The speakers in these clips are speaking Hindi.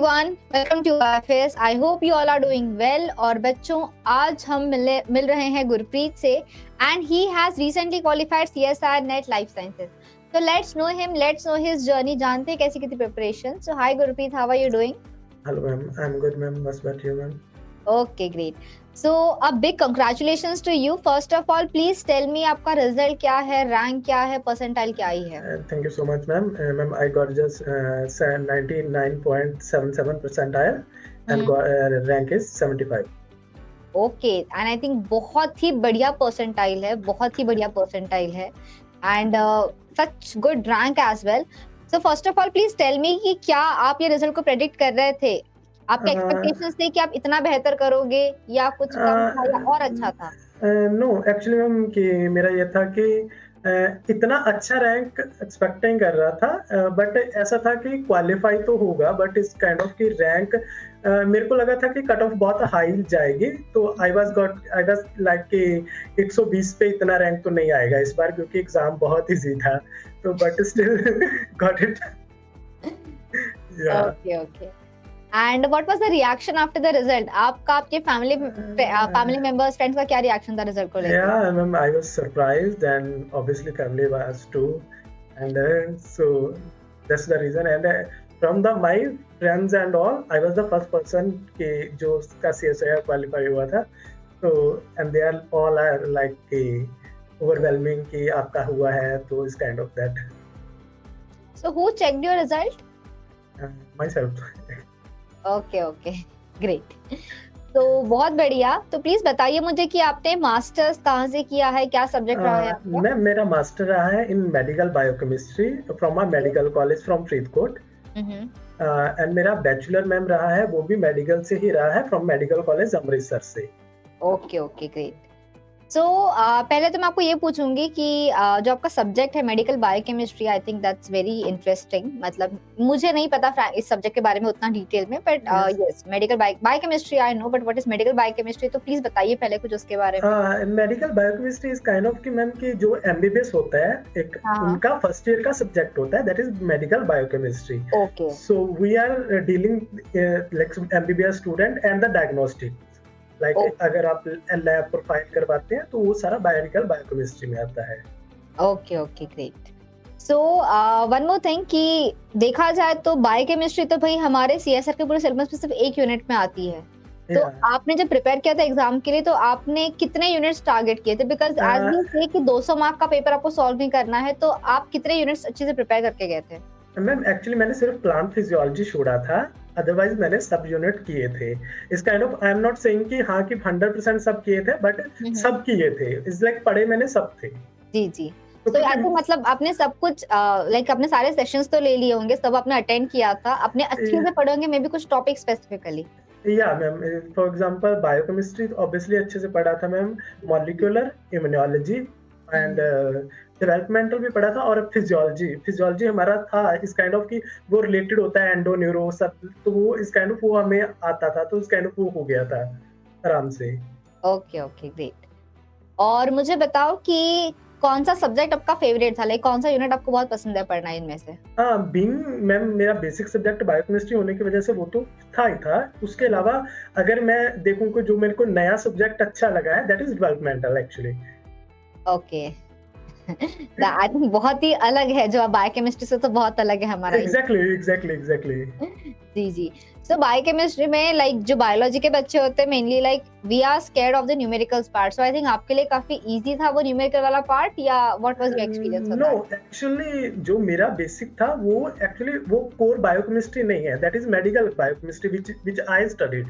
everyone, welcome to IFS. I hope you all are doing well. और बच्चों आज हम मिल रहे हैं गुरप्रीत से and he has recently qualified CSR Net Life Sciences. So let's know him, let's know his journey. जानते हैं कैसी की preparation. So hi Gurpreet, how are you doing? Hello ma'am, I'm good ma'am. What's about you ma'am? Okay, great. So a big congratulations to you. First of all, please tell me आपका result क्या है, rank क्या है, percentile क्या आई है? Thank you so much ma'am. Ma'am, I got just 99.77 percentile and rank is 75. Okay and I think बहुत ही बढ़िया परसेंटाइल है, बहुत ही बढ़िया परसेंटाइल है and such good rank as well. So first of all please tell me कि क्या आप ये रिजल्ट को प्रेडिक्ट कर रहे थे? आपके एक्सपेक्टेशंस थे कि आप इतना बेहतर करोगे या कुछ कम था या और अच्छा था? नो एक्चुअली मैम कि मेरा ये था कि इतना अच्छा रैंक एक्सपेक्टिंग कर रहा था बट ऐसा था कि क्वालिफाई तो होगा बट इस काइंड ऑफ की रैंक मेरे को लगा था कि कट ऑफ बहुत हाई जाएगी तो आई वाज लाइक कि 120 पे इतना रैंक तो नहीं आएगा इस बार क्योंकि एग्जाम बहुत इजी था तो but still got it. Okay okay. And what was the reaction after the result? आपका आपके family members, friends का क्या reaction था result को लेकर? Yeah, ma'am, I was surprised and obviously family was too, and so that's the reason. And from my friends and all, I was the first person कि जो उसका CSIR qualify हुआ था. So and they are all are like overwhelming कि आपका हुआ है तो is kind of that. So who checked your result? Myself. Okay okay great. तो बहुत बढ़िया. तो प्लीज बताइए मुझे कि आपने मास्टर्स कहाँ से किया है, क्या सब्जेक्ट रहा है आपका? मैं मेरा मास्टर रहा है इन medical biochemistry from a medical college from Faridkot and मेरा बैचलर मैम रहा है वो भी मेडिकल से ही रहा है फ्रॉम मेडिकल कॉलेज अमृतसर से. Okay okay great. सो पहले तो मैं आपको ये पूछूंगी कि जो आपका सब्जेक्ट है medical biochemistry, I think that's very interesting. मतलब मुझे नहीं पता इस सब्जेक्ट के बारे में उतना डिटेल में but yes medical biochemistry I know but what is medical biochemistry, तो प्लीज बताइए पहले कुछ उसके बारे में. Medical biochemistry is kind of कि मैम कि जो एमबीबीएस होता है एक उनका फर्स्ट ईयर का सब्जेक्ट होता है that is medical biochemistry. Okay. So we are dealing like MBBS student and the diagnostic अगर आप लैब प्रोफाइल करवाते हैं तो वो सारा मेडिकल बायोकेमिस्ट्री में आता है. Okay okay great. So one more thing कि देखा जाए तो बायोकेमिस्ट्री तो भाई हमारे सीएसआर के पूरे सिलेबस में सिर्फ एक यूनिट में आती है. तो आपने जब प्रिपेयर किया था एग्जाम के लिए तो आपने कितने यूनिट्स टारगेट किए थे? बिकॉज आज भी से कि 200 मार्क का पेपर आपको सॉल्व नहीं करना है तो आप कितने यूनिट्स अच्छे से प्रिपेयर करके गए थे? मैम एक्चुअली मैंने सिर्फ प्लांट फिजियोलॉजी छोड़ा था, अदरवाइज मैंने सब यूनिट किए थे. इस kind of I am not saying कि हाँ कि 100% सब किए थे बट सब किए थे. इट्स लाइक पढ़े मैंने सब थे. जी जी. तो आपको मतलब आपने सब कुछ लाइक अपने सारे सेशंस तो ले लिए होंगे, सब आपने अटेंड किया था, अपने अच्छे से पढ़े होंगे, मे बी कुछ टॉपिक स्पेसिफिकली. या ma'am for example biochemistry obviously अच्छे से पढ़ा था ma'am, molecular immunology and developmental भी पढ़ा था और फिजियोलॉजी हमारा था इस काइंड ऑफ कि वो रिलेटेड होता है एंडो न्यूरो सब, तो वो इस काइंड ऑफ वो हमें आता था तो इस काइंड ऑफ वो हो गया था आराम से. Okay okay great. और मुझे बताओ कि कौन सा सब्जेक्ट आपका फेवरेट था, लाइक कौन सा यूनिट आपको बहुत पसंद है पढ़ना इनमें से? बीइंग मैम मेरा बेसिक सब्जेक्ट बायोकेमिस्ट्री होने की वजह से वो तो था ही था. उसके अलावा अगर मैं देखूं कि जो मेरे को नया सब्जेक्ट अच्छा लगा है that is developmental actually. Okay. I think बहुत ही अलग है, जो बायोकेमिस्ट्री से तो बहुत अलग है हमारा. एग्जैक्टली. जी जी. सो बायोकेमिस्ट्री में लाइक जो बायोलॉजी के बच्चे होते हैं mainly like we are scared of the numericals part. So I think आपके लिए काफी इजी था वो न्यूमेरिकल वाला पार्ट या what was your experience? No actually जो मेरा बेसिक था वो एक्चुअली वो कोर बायोकेमिस्ट्री नहीं है, that is medical biochemistry which I studied.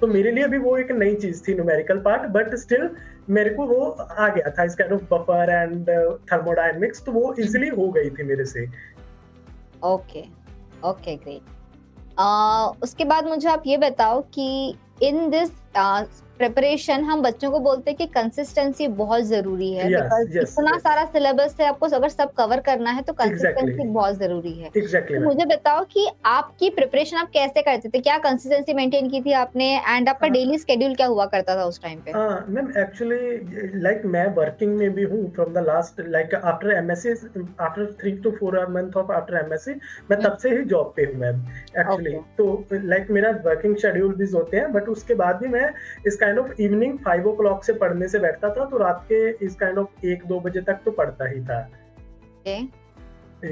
तो मेरे लिए भी वो एक नई चीज थी न्यूमेरिकल पार्ट बट स्टिल मेरे को वो आ गया था इस kind of buffer and thermodynamics, तो वो इजीली हो गई थी मेरे से. Okay okay great. उसके बाद मुझे आप ये बताओ कि इन दिस प्रिपरेशन हम बच्चों को बोलते हैं कि कंसिस्टेंसी बहुत जरूरी है, यस बिकॉज यस इतना यस सारा सिलेबस है, आपको अगर सब कवर करना है तो एग्जैक्टली कंसिस्टेंसी बहुत जरूरी है। एग्जैक्टली तो मैम। मुझे बताओ कि आपकी प्रिपरेशन आप कैसे करते थे, क्या कंसिस्टेंसी मेंटेन की थी आपने, एंड आपका डेली स्केड्यूल क्या हुआ करता था उस टाइम पे? मैम एक्चुअली लाइक मैं वर्किंग में भी हूँ from the last like after MSc, after 3 to 4 month of after MSc मैं तब से ही जॉब पे हूँ मैम एक्चुअली। ओके। तो लाइक मेरा वर्किंग शेड्यूल भी होते हैं, बट उसके बाद भी मैं इस काइंड ऑफ इवनिंग 5 o'clock से पढ़ने से बैठता था, तो रात के इस काइंड ऑफ 1-2 बजे तक तो पढ़ता ही था। ओके,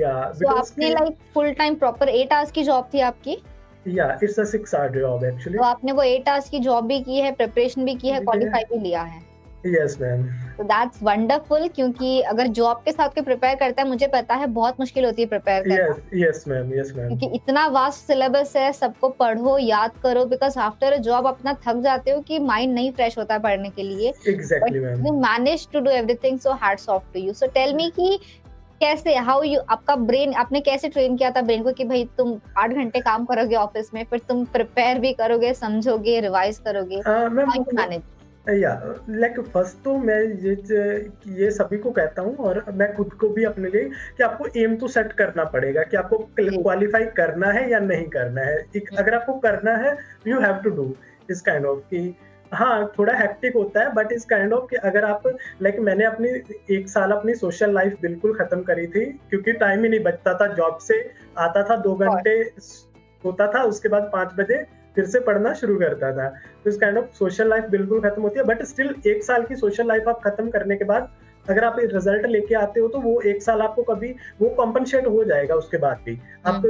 या सो बिकॉज आपने की like full time proper 8 hours की जॉब थी आपकी? या it's a 6 hour job actually. तो आपने वो 8 आवर्स की जॉब भी की है, प्रिपरेशन भी की है, क्वालिफाई भी लिया है। Yes ma'am. तो दैट्स वंडरफुल, क्योंकि अगर जॉब के साथ कोई प्रिपेयर करता है, मुझे पता है बहुत मुश्किल होती है प्रिपेयर करना, yes yes ma'am yes ma'am क्योंकि इतना वास्ट सिलेबस है, सबको पढ़ो, याद करो, बिकॉज आफ्टर अ जॉब अपना थक जाते हो कि माइंड नहीं फ्रेश होता पढ़ने के लिए, but exactly ma'am. You manage to do everything, so hats off to you. So tell me कि कैसे, हाउ यू, आपका ब्रेन, आपने कैसे ट्रेन किया था ब्रेन को कि भाई तुम 8 घंटे काम करोगे ऑफिस में, फिर तुम प्रिपेयर भी करोगे, समझोगे, रिवाइज करोगे, मैम हाउ यू मैनेज? या लाइक फर्स्ट तो मैं ये सभी को कहता हूँ, और मैं खुद को भी अपने लिए, कि आपको एम तो सेट करना पड़ेगा कि आपको क्वालिफाई करना है या नहीं करना है। अगर आपको करना है यू हैव टू डू इस काइंड ऑफ कि हाँ थोड़ा हेक्टिक होता है, बट इस काइंड ऑफ कि अगर आप लाइक मैंने अपनी 1 साल अपनी सोशल लाइफ बिल्कुल खत्म करी थी, क्योंकि टाइम ही नहीं बचता था। जॉब से आता था 2 घंटे होता था, उसके बाद 5 बजे फिर से पढ़ना शुरू करता था। तो इस काइंड ऑफ सोशल लाइफ बिल्कुल खत्म होती है, बट स्टिल 1 साल की सोशल लाइफ आप खत्म करने के बाद अगर आप रिजल्ट लेके आते हो, तो वो 1 साल आपको कभी वो कॉम्पनसेट हो जाएगा। उसके बाद भी आप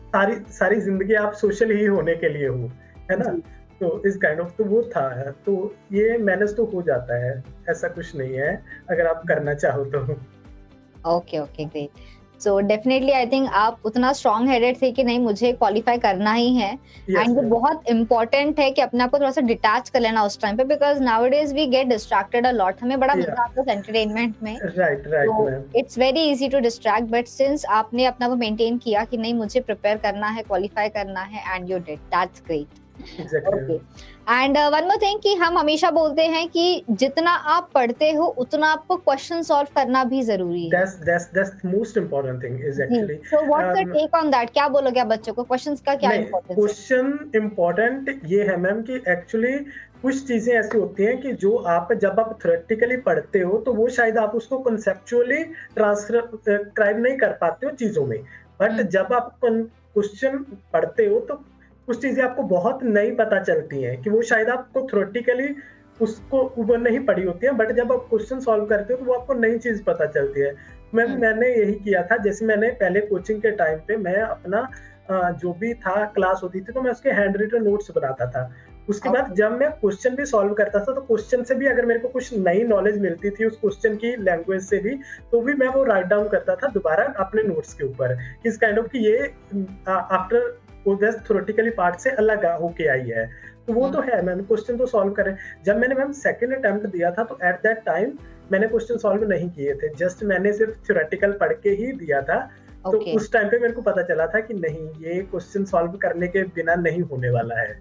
सारी सारी जिंदगी आप सोशल ही होने के लिए हो, है ना। तो इस काइंड ऑफ तो वो था, तो ये मैनेज तो हो जाता है, ऐसा कुछ नहीं है अगर आप करना चाहो तो। Okay okay, great. So definitely I think आप उतना स्ट्रॉन्ग हेडेड थे कि नहीं, मुझे क्वालिफाई करना ही है, एंड ये बहुत इंपॉर्टेंट है कि अपने आप को थोड़ा सा डिटैच कर लेना उस टाइम पे, because nowadays we get distracted a lot, हमें बड़ा मजा आता है एंटरटेनमेंट में, right right ma'am. It's very easy to distract, but since आपने अपना वो मेंटेन किया कि नहीं मुझे प्रिपेयर करना है, क्वालिफाई करना है, and you did, that's great. Okay, and one more thing कि हम हमेशा बोलते हैं कि जितना आप पढ़ते हो उतना आपको क्वेश्चन सॉल्व करना भी जरूरी है। That's the most important thing is actually so what's your take on that? क्या बोलोगे आप बच्चों को, क्वेश्चंस का क्या नहीं, इंपॉर्टेंस है? क्वेश्चन इम्पोर्टेंट ये है मैम कि एक्चुअली कुछ चीजें ऐसी होती हैं कि जो आप जब आप थ्योरेटिकली पढ़ते हो, तो वो शायद आप उसको कंसेप्चुअली ट्रांसक्राइब नहीं कर पाते हो चीजों में, बट जब आप क्वेश्चन पढ़ते हो तो कुछ चीजें आपको बहुत नई पता चलती हैं कि वो शायद आपको थ्योरेटिकली उसको वो नहीं पढ़ी होती है, बट जब आप क्वेश्चन सॉल्व करते हो तो वो आपको नई चीज पता चलती है। मैंने यही किया था। जैसे मैंने पहले कोचिंग के टाइम पे मैं अपना जो भी था क्लास होती थी तो मैं उसके हैंड रिटन नोट्स बनाता था। उसके बाद जब मैं क्वेश्चन भी सॉल्व करता था, तो क्वेश्चन से भी अगर मेरे को कुछ नई नॉलेज मिलती थी उस क्वेश्चन की लैंग्वेज से भी, तो भी मैं वो राइट डाउन करता था दोबारा अपने नोट्स के ऊपर, इस काइंड ऑफ कि ये आफ्टर वो जस्ट थ्योरेटिकली पार्ट से अलग होके आई है। तो वो तो है, मैंने क्वेश्चन तो सॉल्व करे। जब मैंने मैम सेकंड अटेम्प्ट दिया था, तो एट दैट टाइम मैंने क्वेश्चन सॉल्व नहीं किए थे, जस्ट मैंने सिर्फ थ्योरेटिकल पढ़ के ही दिया था। तो उस टाइम पे मेरे को पता चला था कि नहीं, ये क्वेश्चन सॉल्व करने के बिना नहीं होने वाला है।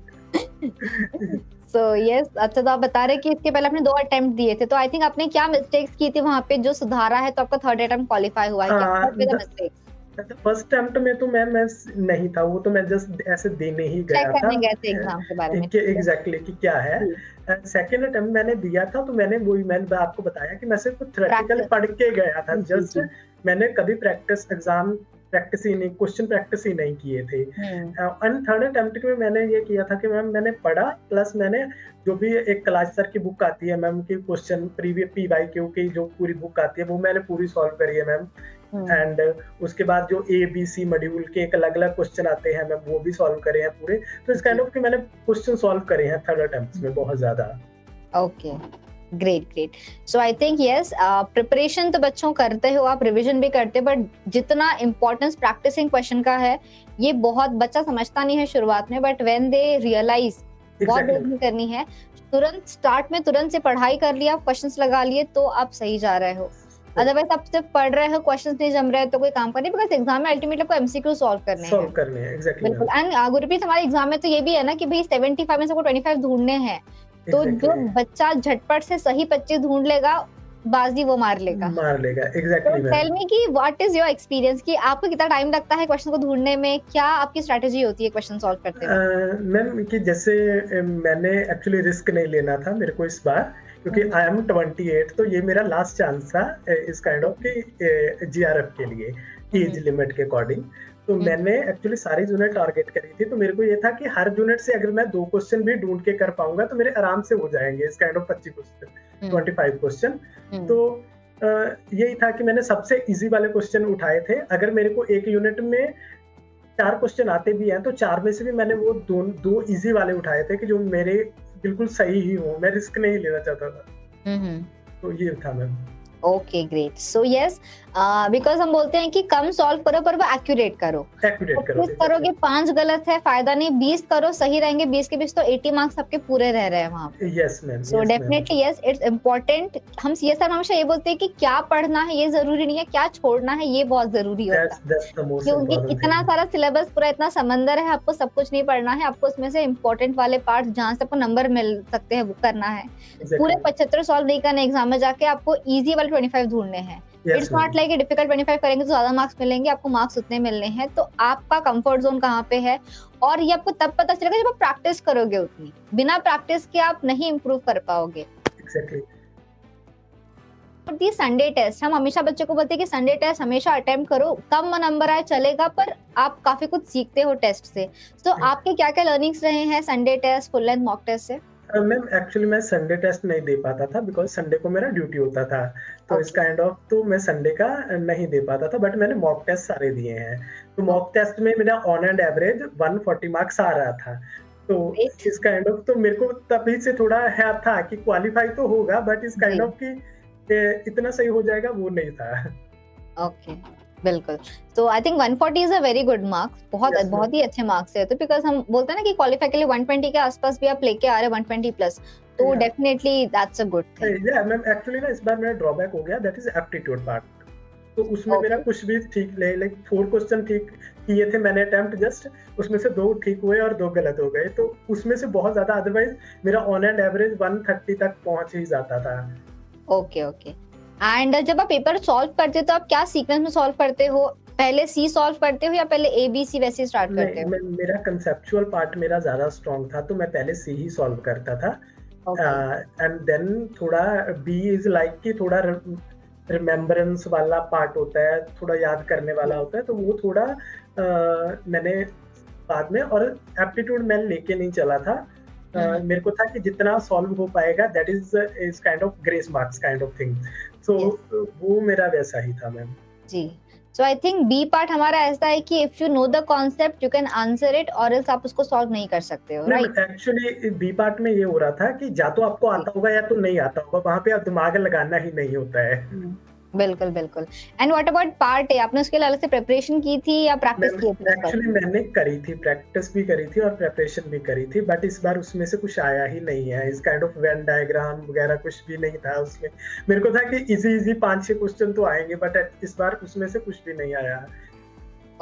सो यस, अच्छा, तो आप बता रहे कि इसके पहले आपने 2 अटेम्प्ट दिए थे, तो आई थिंक आपने क्या मिस्टेक्स की थी वहां पे जो सुधारा है, तो आपका थर्ड अटेम्प्ट क्वालिफाई हुआ है? क्या what were the mistakes? First attempt में तो मैं नहीं था, वो तो मैं जस्ट ऐसे देने ही गया था, करने गए थे एग्जाम के बारे में, एग्जैक्टली कि क्या है। सेकंड अटेम्प्ट मैंने दिया था, तो मैंने आपको बताया कि मैं सिर्फ थ्योरेटिकल पढ़ के गया था, जस्ट मैंने कभी क्वेश्चन प्रैक्टिस ही नहीं किए थे। एंड थर्ड अटेम्प्ट में मैंने ये किया था कि मैम मैंने पढ़ा, प्लस मैंने जो भी एक क्लास सर की बुक आती है मैम की क्वेश्चन प्रीवियस PYQ की जो पूरी बुक आती है, वो मैंने पूरी सॉल्व करी है मैम। एंड उसके बाद जो ABC मॉड्यूल के एक अलग अलग क्वेश्चन आते हैं मैम, वो भी सॉल्व करे हैं पूरे। तो इस काइंड ऑफ कि मैंने क्वेश्चन सॉल्व करे हैं थर्ड अटेम्प्ट में बहुत ज्यादा। Okay, great great. So I think yes, preparation तो बच्चों करते हो, आप रिवीजन भी करते हो, बट जितना इम्पोर्टेंस प्रैक्टिसिंग क्वेश्चन का है, ये बहुत बच्चा समझता नहीं है शुरुआत में, बट व्हेन दे रियलाइज बहुत देर नहीं करनी है, तुरंत स्टार्ट में तुरंत से पढ़ाई कर लिया, क्वेश्चंस लगा लिए, तो आप सही जा रहे हो। अदरवाइज आप सिर्फ पढ़ रहे हो, क्वेश्चंस नहीं जम रहे हैं तो कोई काम का नहीं, बिकॉज एग्जाम में अल्टीमेटली आपको एमसीक्यू सॉल्व करने हैं। एग्जैक्टली बिल्कुल। एंड गुरप्रीत, हमारे एग्जाम में तो ये भी है ना कि भाई 75 में से आपको 25 ढूंढने हैं, तो जो बच्चा झटपट से सही 25 ढूंढ लेगा, बाजी वो मार लेगा। एग्जैक्टली। तो टेल मी कि व्हाट इज योर एक्सपीरियंस, कि आपको कितना टाइम लगता है क्वेश्चन को ढूंढने में, क्या आपकी स्ट्रेटजी होती है क्वेश्चन सॉल्व करते हुए? मैम कि जैसे मैंने एक्चुअली रिस्क नहीं लेना था मेरे को इस बार, क्योंकि आई एम 28, तो ये मेरा लास्ट चांस था इस काइंड ऑफ कि जीआरएफ के लिए एज लिमिट के अकॉर्डिंग। तो मैंने एक्चुअली सारी यूनिट टारगेट करी थी, तो मेरे को ये था कि हर यूनिट से अगर मैं 2 क्वेश्चन भी ढूंढ के कर पाऊंगा तो मेरे आराम से हो जाएंगे इस काइंड ऑफ 25 क्वेश्चन, 25 क्वेश्चन। तो यही था कि मैंने सबसे इजी वाले क्वेश्चन उठाए थे। अगर मेरे को एक यूनिट में 4 क्वेश्चन आते भी हैं तो 4 में से भी मैंने वो दो इजी वाले उठाए थे कि जो मेरे बिल्कुल सही ही हो, मैं रिस्क नहीं लेना चाहता था। तो ये था ma'am. Okay great. So yes, because हम बोलते हैं कि कम सॉल्व करो पर वो एक्यूरेट करो। 25 करोगे 5 गलत है, फायदा नहीं। 20 करो, सही रहेंगे 20 के 20, तो 80 मार्क्स आपके पूरे रह रहे हैं वहाँ पे। Yes ma'am. So definitely yes, it's important. हम सीएसआर में हमेशा ये बोलते हैं कि क्या पढ़ना है ये जरूरी नहीं है, क्या छोड़ना है ये बहुत जरूरी होता है, क्योंकि इतना सारा सिलेबस, पूरा इतना समंदर है, आपको सब कुछ नहीं पढ़ना है। आपको उसमें से इम्पोर्टेंट वाले पार्ट जहाँ से आपको नंबर मिल सकते हैं वो करना है। पूरे 75 सॉल्व नहीं करने एग्जाम में जाके, आपको इजी वाले 25 ढूंढने हैं। इट्स नॉट लाइक डिफिकल्ट 25 करेंगे तो ज्यादा मार्क्स मिलेंगे, आपको मार्क्स उतने मिलने हैं। तो आपका कंफर्ट जोन कहाँ पे है, और ये आपको तब पता चलेगा जब आप प्रैक्टिस करोगे। उतनी बिना प्रैक्टिस के आप नहीं इम्प्रूव कर पाओगे। एग्जैक्टली। दी संडे टेस्ट, हम हमेशा बच्चों को बोलते हैं कि संडे टेस्ट हमेशा अटेम्प्ट करो, कम नंबर आए चलेगा, पर आप काफी कुछ सीखते हो टेस्ट से। तो आपके क्या क्या लर्निंग्स रहे हैं Sunday test, full length mock test से? मैम एक्चुअली मैं संडे टेस्ट नहीं दे पाता था, बिकॉज संडे को मेरा ड्यूटी होता था। तो इस काइंड ऑफ तो मैं संडे का नहीं दे पाता था, बट मैंने मॉक टेस्ट सारे दिए हैं। तो मॉक टेस्ट में मेरा ऑन एंड एवरेज 140 मार्क्स आ रहा था। तो इस काइंड ऑफ तो मेरे को तभी से थोड़ा है था कि क्वालिफाई तो होगा, बट इस काइंड ऑफ की इतना सही हो जाएगा वो नहीं था। ओके, बिल्कुल। तो I think 140 is a very good marks, बहुत ही अच्छे मार्क्स है। तो बिकॉज हम बोलते हैं ना कि क्वालिफाई के लिए 120 के आसपास भी आप लेके आ रहे हैं, 120 प्लस, तो definitely that's a good thing. या मैम एक्चुअली ना इस बार मेरा ड्रॉबैक हो गया, दैट इज एप्टीट्यूड पार्ट। तो उसमें मेरा कुछ भी ठीक नहीं, लाइक 4 क्वेश्चन ठीक किए थे मैंने अटेम्प्ट, जस्ट उसमें से 2 ठीक हुए और 2 गलत हो गए। तो उसमें से बहुत ज्यादा, अदरवाइज मेरा ऑन एंड एवरेज 130 तक पहुंच ही जाता था। Okay okay. एंड जब आप पेपर सॉल्व करते हो तो आप क्या सीक्वेंस में सॉल्व करते हो? पहले सी सॉल्व करते हो या पहले ए बी सी वैसे स्टार्ट करते हो? मेरा कंसेप्चुअल पार्ट मेरा ज्यादा स्ट्रांग था, तो मैं पहले सी ही सॉल्व करता था। एंड देन थोड़ा बी इज लाइक कि थोड़ा रिमेम्बरेंस वाला पार्ट होता है, थोड़ा याद करने वाला होता है, तो वो थोड़ा मैंने बाद में, और एप्टीट्यूड मैं लेके नहीं चला था। मेरे को था कि जितना सॉल्व हो पाएगा that is kind of grace marks kind of thing. So वो मेरा वैसा ही था मैम। जी। So I think B part हमारा ऐसा है कि if you know the concept you can answer it, और एल्स आप उसको सॉल्व नहीं कर सकते हो, राइट? एक्चुअली बी पार्ट में ये हो रहा था कि या तो आपको आता होगा या तो नहीं आता होगा, वहां पे आप दिमाग लगाना ही नहीं होता है। बिल्कुल बिल्कुल। And what about part A, आपने उसके लिए अलग से प्रिपरेशन की थी या प्रैक्टिस की थी? एक्चुअली मैंने करी थी, प्रैक्टिस भी करी थी और प्रिपरेशन भी करी थी, बट इस बार उसमें से कुछ आया ही नहीं है। इस काइंड ऑफ वेन डायग्राम वगैरह कुछ भी नहीं था उसमें। मेरे को था कि इजी 5-6 क्वेश्चन तो आएंगे, बट इस बार उसमें से कुछ भी नहीं आया।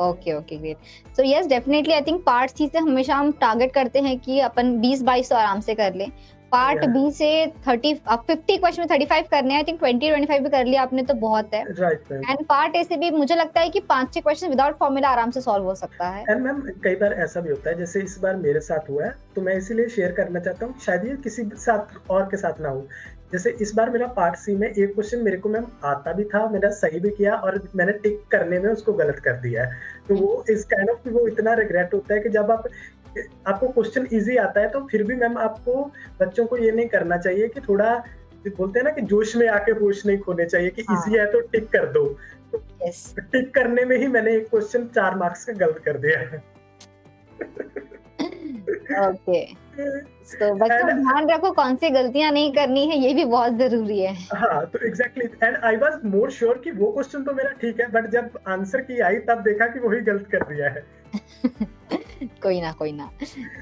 Okay okay great. So yes definitely I think part C से हमेशा हम टारगेट करते हैं कि अपन 20-22 तो आराम से कर लें। पार्ट बी से 50 क्वेश्चन में 35 करने हैं, आई थिंक 20-25 भी कर लिया आपने तो बहुत है। राइट। एंड पार्ट ए से भी मुझे लगता है कि 5-6 क्वेश्चन विदाउट फॉर्मूला आराम से सॉल्व हो सकता है। एंड मैम कई बार ऐसा भी होता है, जैसे इस बार मेरे साथ हुआ है, तो मैं इसीलिए शेयर करना चाहता हूँ, शायद ये किसी साथ और के साथ ना हो। जैसे इस बार मेरा पार्ट सी में एक क्वेश्चन मेरे को मैम आता भी था, मैंने सही भी किया, और मैंने टिक करने में उसको गलत कर दिया है। तो वो इस काइंड ऑफ वो इतना रिग्रेट होता है कि जब आपको क्वेश्चन इजी आता है, तो फिर भी मैम आपको बच्चों को ये नहीं करना चाहिए कि थोड़ा बोलते हैं ना कि जोश में आके होश नहीं खोने चाहिए कि इजी है तो टिक कर दो। तो टिक करने में ही मैंने एक क्वेश्चन 4 मार्क्स का गलत कर दिया है। ओके, तो बच्चों ध्यान रखो कौन सी गलतियां नहीं करनी है, ये भी बहुत जरूरी है। हाँ, तो exactly. And I was more sure कि वो क्वेश्चन तो मेरा ठीक है, बट जब आंसर की आई तब देखा कि वही गलत कर दिया है। कोई ना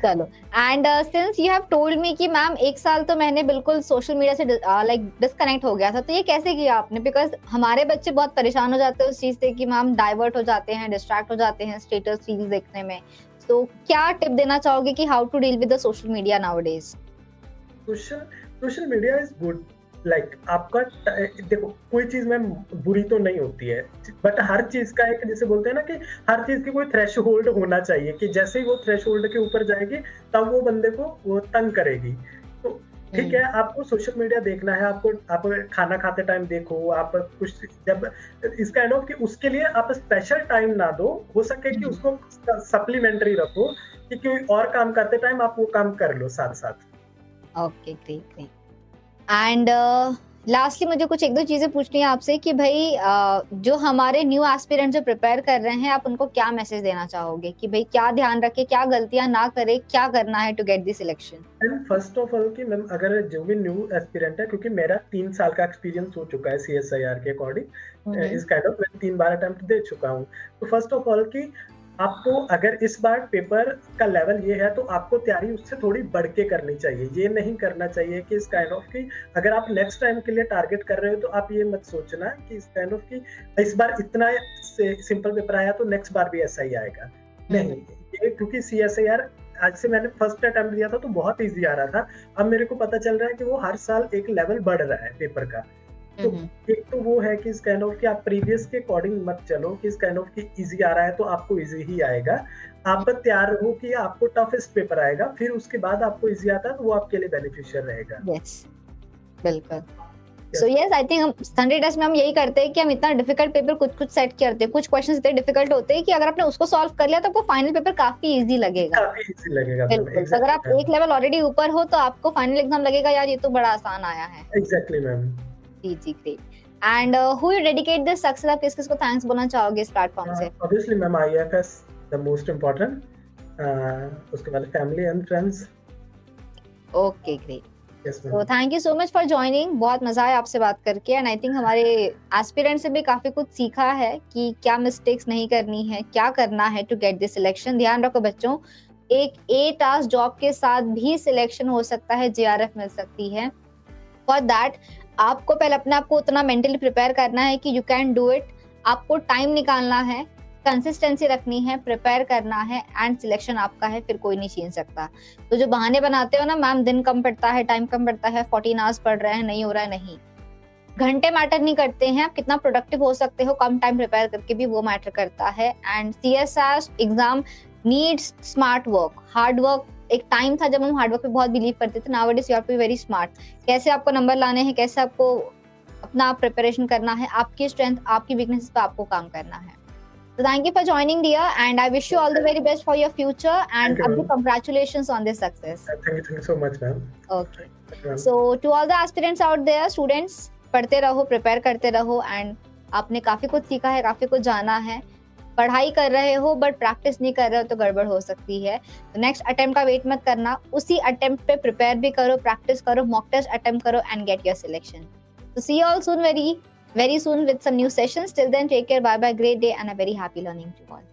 चलो। And since you have told me कि मैम 1 साल तो मैंने बिल्कुल सोशल मीडिया से लाइक डिस्कनेक्ट हो गया था, तो ये कैसे किया आपने? बिकॉज हमारे बच्चे बहुत परेशान हो जाते हैं उस चीज से कि मैम डाइवर्ट हो जाते हैं, डिस्ट्रैक्ट हो जाते हैं स्टेटस रील्स देखने में। तो क्या टिप देना चाहोगे कि how to deal with the social media nowadays? Social social media is good. Like आपका देखो, कोई चीज मैम बुरी तो नहीं होती है, बट हर चीज का एक, जैसे बोलते हैं ना कि हर चीज की कोई थ्रेश होल्ड होना चाहिए, कि जैसे ही वो थ्रेश होल्ड के ऊपर जाएगी तब वो बंदे को वो तंग करेगी। तो ठीक है, आपको सोशल मीडिया देखना है, आपको आप खाना खाते टाइम देखो, आप कुछ जब इस काइंड ऑफ कि उसके लिए आप स्पेशल टाइम ना दो, हो सके कि उसको सप्लीमेंट्री रखो, कि कोई और काम करते टाइम आप वो काम कर लो साथ साथ। Okay, great great. And lastly मुझे कुछ 1-2 चीजें पूछनी है आपसे कि भाई जो हमारे न्यू एस्पिरेंट जो प्रिपेयर कर रहे हैं, आप उनको क्या मैसेज देना चाहोगे कि भाई क्या ध्यान रखें, क्या गलतियां ना करें, क्या करना है to get the selection? And first of all कि मैम अगर जो भी न्यू एस्पिरेंट है, क्योंकि मेरा 3 साल का एक्सपीरियंस हो चुका है सीएसआईआर के अकॉर्डिंग, इस काइंड ऑफ मैं 3 बार अटेम्प्ट दे चुका हूँ। तो फर्स्ट ऑफ ऑल कि आपको अगर इस बार पेपर का लेवल ये है, तो आपको तैयारी उससे थोड़ी बढ़ के करनी चाहिए। ये नहीं करना चाहिए कि इस काइंड ऑफ कि अगर आप नेक्स्ट टाइम के लिए टारगेट कर रहे हो, तो आप ये मत सोचना कि इस काइंड ऑफ कि इस बार इतना सिंपल पेपर आया तो नेक्स्ट बार भी ऐसा ही आएगा। नहीं, ये क्योंकि सीएसआईआर आज से मैंने फर्स्ट अटेम्प्ट दिया था तो बहुत ईजी आ रहा था। अब मेरे को पता चल रहा है कि वो हर साल एक लेवल बढ़ रहा है पेपर का। तो एक तो वो है कि इस काइंड ऑफ कि आप प्रीवियस के अकॉर्डिंग मत चलो, कि इस काइंड ऑफ कि इजी आ रहा है तो आपको इजी ही आएगा। आप तैयार रहो कि आपको टफेस्ट पेपर आएगा, फिर उसके बाद आपको इजी आता है तो वो आपके लिए बेनिफिशियल रहेगा। यस, बिल्कुल। सो यस, आई थिंक हम संडे टेस्ट में हम यही करते हैं कि हम इतना डिफिकल्ट पेपर कुछ सेट करते हैं, कुछ क्वेश्चंस इतने डिफिकल्ट होते हैं कि अगर आपने उसको सॉल्व कर लिया तो आपको फाइनल पेपर काफी इजी लगेगा। काफी इजी लगेगा। बिल्कुल, अगर आप एक लेवल ऑलरेडी ऊपर हो तो आपको फाइनल एग्जाम लगेगा यार ये तो बड़ा आसान आया है। Exactly ma'am. जी जी, great. And who you dedicate this success, आप किस को थैंक्स बोलना चाहोगे इस प्लेटफॉर्म से? Obviously ma'am, IFS the most important, उसके बाद family and friends. Okay, great. तो thank you so much for joining, बहुत मजा आया आपसे बात करके। एंड आई थिंक हमारे एस्पिरेंट से भी काफी कुछ सीखा है कि क्या मिस्टेक्स नहीं करनी है, क्या करना है टू गेट दिस सिलेक्शन। ध्यान रखो बच्चों, एक ए टास्क जॉब के साथ भी सिलेक्शन हो सकता है, जेआरएफ मिल सकती है। फॉर दैट आपको पहले अपने आप को उतना मेंटली प्रिपेयर करना है कि यू कैन डू इट। आपको टाइम निकालना है, कंसिस्टेंसी रखनी है, प्रिपेयर करना है एंड सिलेक्शन आपका है, फिर कोई नहीं छीन सकता। तो जो बहाने बनाते हो ना मैम, दिन कम पड़ता है, टाइम कम पड़ता है, 14 आवर्स पढ़ रहे हैं, नहीं हो रहा है, नहीं, घंटे मैटर नहीं करते हैं, आप कितना प्रोडक्टिव हो सकते हो कम टाइम प्रिपेयर करके भी, वो मैटर करता है। And CSR exam needs smart work, hard work. एक टाइम था जब हम हार्ड वर्क पे बहुत बिलीव करते थे, nowadays you have to be very smart. कैसे आपको नंबर लाने हैं, कैसे आपको अपना प्रिपरेशन करना है, आपकी स्ट्रेंथ, आपकी वीकनेस पे आपको काम करना है। So thank you for joining, dear, and I wish you all the very best for your future. And abhi congratulations on this success. Thank you so much, ma'am. Okay. So to all the aspirants out there, students, पढ़ते रहो, प्रिपेयर करते रहो, एंड आपने काफी कुछ सीखा है, काफी कुछ जाना है। पढ़ाई कर रहे हो बट प्रैक्टिस नहीं कर रहे हो तो गड़बड़ हो सकती है। तो नेक्स्ट अटेम्प्ट का वेट मत करना, उसी अटेम्प्ट पे प्रिपेयर भी करो, प्रैक्टिस करो, मॉक टेस्ट अटेम्प्ट करो and get your selection. So see you all soon, very soon with some new sessions. Till then, take care, bye bye, great day and a very happy learning to all.